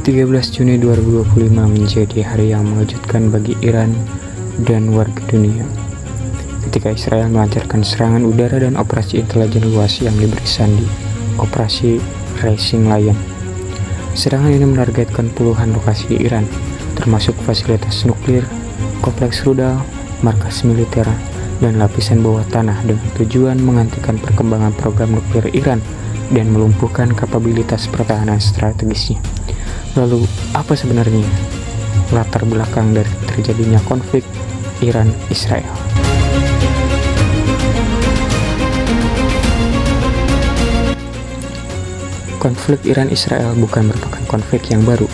13 Juni 2025 menjadi hari yang mengejutkan bagi Iran dan warga dunia ketika Israel melancarkan serangan udara dan operasi intelijen luas yang diberi sandi Operasi Rising Lion. Serangan ini menargetkan puluhan lokasi di Iran, termasuk fasilitas nuklir, kompleks rudal, markas militer, dan lapisan bawah tanah dengan tujuan menghentikan perkembangan program nuklir Iran dan melumpuhkan kapabilitas pertahanan strategisnya. Lalu, apa sebenarnya latar belakang dari terjadinya konflik Iran-Israel? Konflik Iran-Israel bukan merupakan konflik yang baru.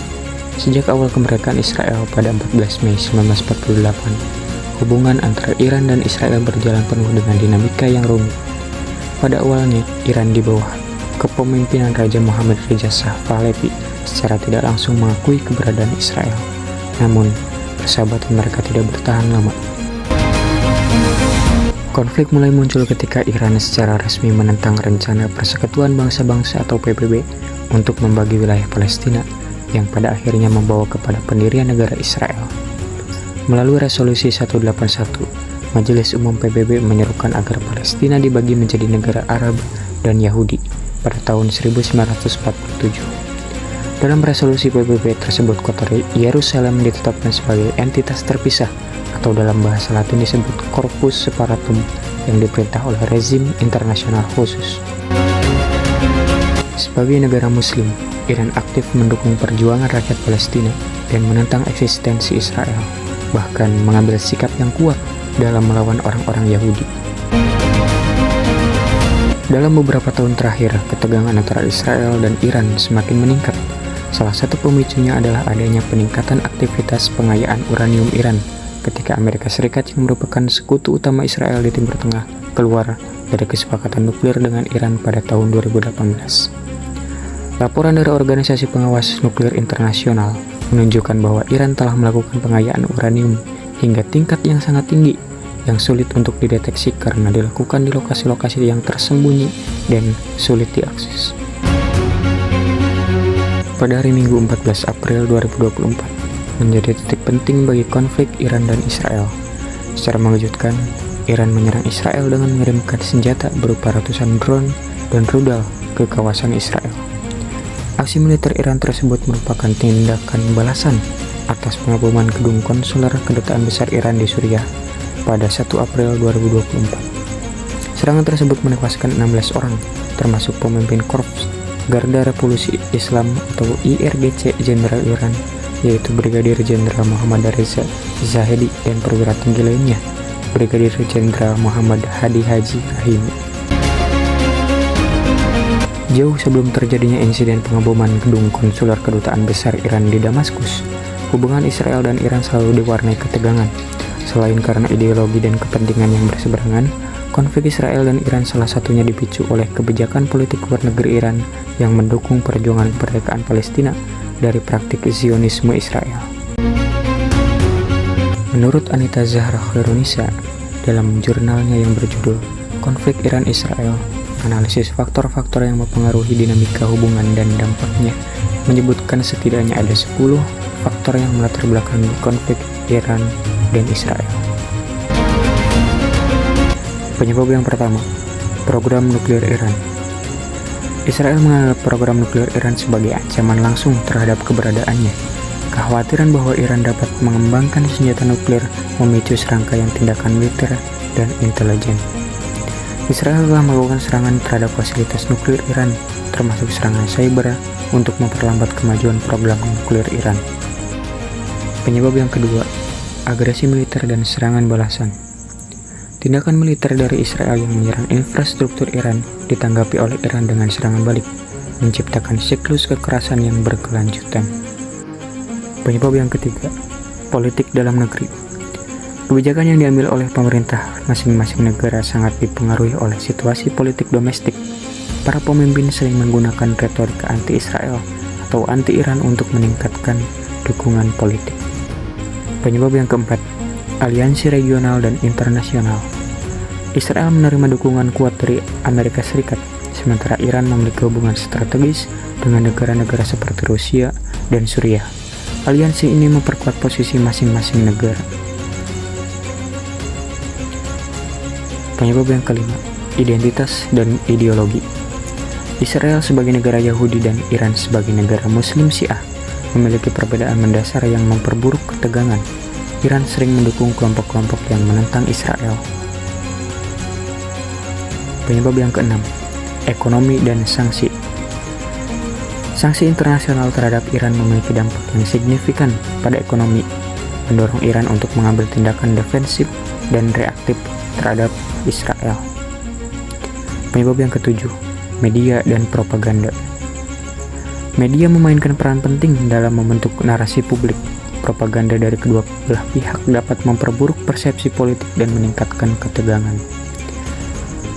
Sejak awal kemerdekaan Israel pada 14 Mei 1948, hubungan antara Iran dan Israel berjalan penuh dengan dinamika yang rumit. Pada awalnya, Iran di bawah kepemimpinan Raja Mohammad Reza Shah Pahlavi secara tidak langsung mengakui keberadaan Israel. Namun, persahabatan mereka tidak bertahan lama. Konflik mulai muncul ketika Iran secara resmi menentang rencana Persekutuan Bangsa-Bangsa atau PBB untuk membagi wilayah Palestina yang pada akhirnya membawa kepada pendirian negara Israel. Melalui resolusi 181, Majelis Umum PBB menyerukan agar Palestina dibagi menjadi negara Arab dan Yahudi pada tahun 1947. Dalam resolusi PBB tersebut, kota Yerusalem ditetapkan sebagai entitas terpisah atau dalam bahasa Latin disebut Corpus Separatum yang diperintah oleh rezim internasional khusus. Sebagai negara muslim, Iran aktif mendukung perjuangan rakyat Palestina dan menentang eksistensi Israel, bahkan mengambil sikap yang kuat dalam melawan orang-orang Yahudi. Dalam beberapa tahun terakhir, ketegangan antara Israel dan Iran semakin meningkat. Salah satu pemicunya adalah adanya peningkatan aktivitas pengayaan uranium Iran ketika Amerika Serikat yang merupakan sekutu utama Israel di Timur Tengah keluar dari kesepakatan nuklir dengan Iran pada tahun 2018. Laporan dari Organisasi Pengawas Nuklir Internasional menunjukkan bahwa Iran telah melakukan pengayaan uranium hingga tingkat yang sangat tinggi yang sulit untuk dideteksi karena dilakukan di lokasi-lokasi yang tersembunyi dan sulit diakses. Pada hari Minggu 14 April 2024 menjadi titik penting bagi konflik Iran dan Israel. Secara mengejutkan, Iran menyerang Israel dengan mengirimkan senjata berupa ratusan drone dan rudal ke kawasan Israel. Aksi militer Iran tersebut merupakan tindakan balasan atas pengeboman gedung konsuler Kedutaan Besar Iran di Suriah pada 1 April 2024. Serangan tersebut menewaskan 16 orang, termasuk pemimpin Korps Garda Revolusi Islam atau IRGC Jenderal Iran, yaitu Brigadir Jenderal Muhammad Reza Zahedi dan perwira tinggi lainnya, Brigadir Jenderal Muhammad Hadi Haji Rahimi. Jauh sebelum terjadinya insiden pengeboman gedung konsuler Kedutaan Besar Iran di Damaskus, hubungan Israel dan Iran selalu diwarnai ketegangan. Selain karena ideologi dan kepentingan yang berseberangan, konflik Israel dan Iran salah satunya dipicu oleh kebijakan politik luar negeri Iran yang mendukung perjuangan kemerdekaan Palestina dari praktik Zionisme Israel. Menurut Anita Zahra Khairunisa, dalam jurnalnya yang berjudul Konflik Iran-Israel, analisis faktor-faktor yang mempengaruhi dinamika hubungan dan dampaknya, menyebutkan setidaknya ada 10 faktor yang melatar belakangi konflik Iran dan Israel. Penyebab yang pertama, program nuklir Iran. Israel menganggap program nuklir Iran sebagai ancaman langsung terhadap keberadaannya. Kekhawatiran bahwa Iran dapat mengembangkan senjata nuklir memicu serangkaian tindakan militer dan intelijen. Israel telah melakukan serangan terhadap fasilitas nuklir Iran, termasuk serangan cyber untuk memperlambat kemajuan program nuklir Iran. Penyebab yang kedua, agresi militer dan serangan balasan. Tindakan militer dari Israel yang menyerang infrastruktur Iran ditanggapi oleh Iran dengan serangan balik, menciptakan siklus kekerasan yang berkelanjutan. Penyebab yang ketiga, politik dalam negeri. Kebijakan yang diambil oleh pemerintah masing-masing negara sangat dipengaruhi oleh situasi politik domestik. Para pemimpin sering menggunakan retorika anti-Israel atau anti-Iran untuk meningkatkan dukungan politik. Penyebab yang keempat, aliansi regional dan internasional. Israel menerima dukungan kuat dari Amerika Serikat, sementara Iran memiliki hubungan strategis dengan negara-negara seperti Rusia dan Suriah. Aliansi ini memperkuat posisi masing-masing negara. Penyebab yang kelima, identitas dan ideologi. Israel sebagai negara Yahudi dan Iran sebagai negara Muslim Syiah memiliki perbedaan mendasar yang memperburuk ketegangan. Iran sering mendukung kelompok-kelompok yang menentang Israel. Penyebab yang keenam, ekonomi dan sanksi. Sanksi internasional terhadap Iran memiliki dampak yang signifikan pada ekonomi, mendorong Iran untuk mengambil tindakan defensif dan reaktif terhadap Israel. Penyebab yang ketujuh, media dan propaganda. Media memainkan peran penting dalam membentuk narasi publik. Propaganda dari kedua belah pihak dapat memperburuk persepsi politik dan meningkatkan ketegangan.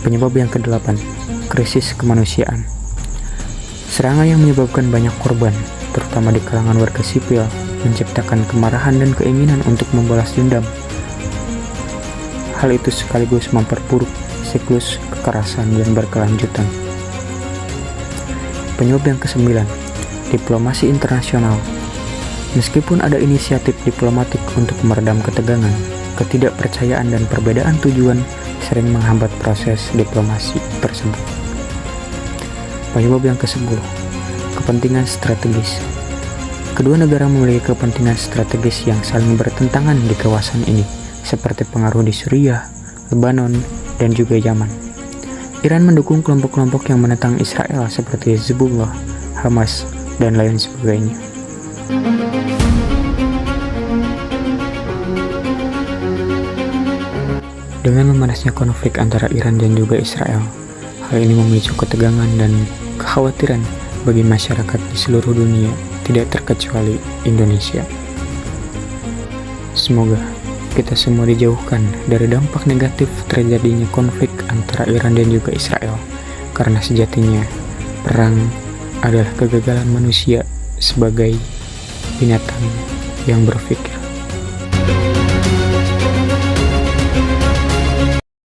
Penyebab yang kedelapan, krisis kemanusiaan. Serangan yang menyebabkan banyak korban, terutama di kalangan warga sipil, menciptakan kemarahan dan keinginan untuk membalas dendam. Hal itu sekaligus memperburuk siklus kekerasan yang berkelanjutan. Penyebab yang kesembilan, diplomasi internasional. Meskipun ada inisiatif diplomatik untuk meredam ketegangan, ketidakpercayaan dan perbedaan tujuan sering menghambat proses diplomasi tersebut. Penyebab yang ke-10, kepentingan strategis. Kedua negara memiliki kepentingan strategis yang saling bertentangan di kawasan ini, seperti pengaruh di Suriah, Lebanon, dan juga Yaman. Iran mendukung kelompok-kelompok yang menentang Israel seperti Hezbollah, Hamas, dan lain sebagainya. Dengan memanasnya konflik antara Iran dan juga Israel, hal ini memicu ketegangan dan kekhawatiran bagi masyarakat di seluruh dunia, tidak terkecuali Indonesia. Semoga kita semua dijauhkan dari dampak negatif terjadinya konflik antara Iran dan juga Israel, karena sejatinya perang adalah kegagalan manusia sebagai binatang yang berpikir.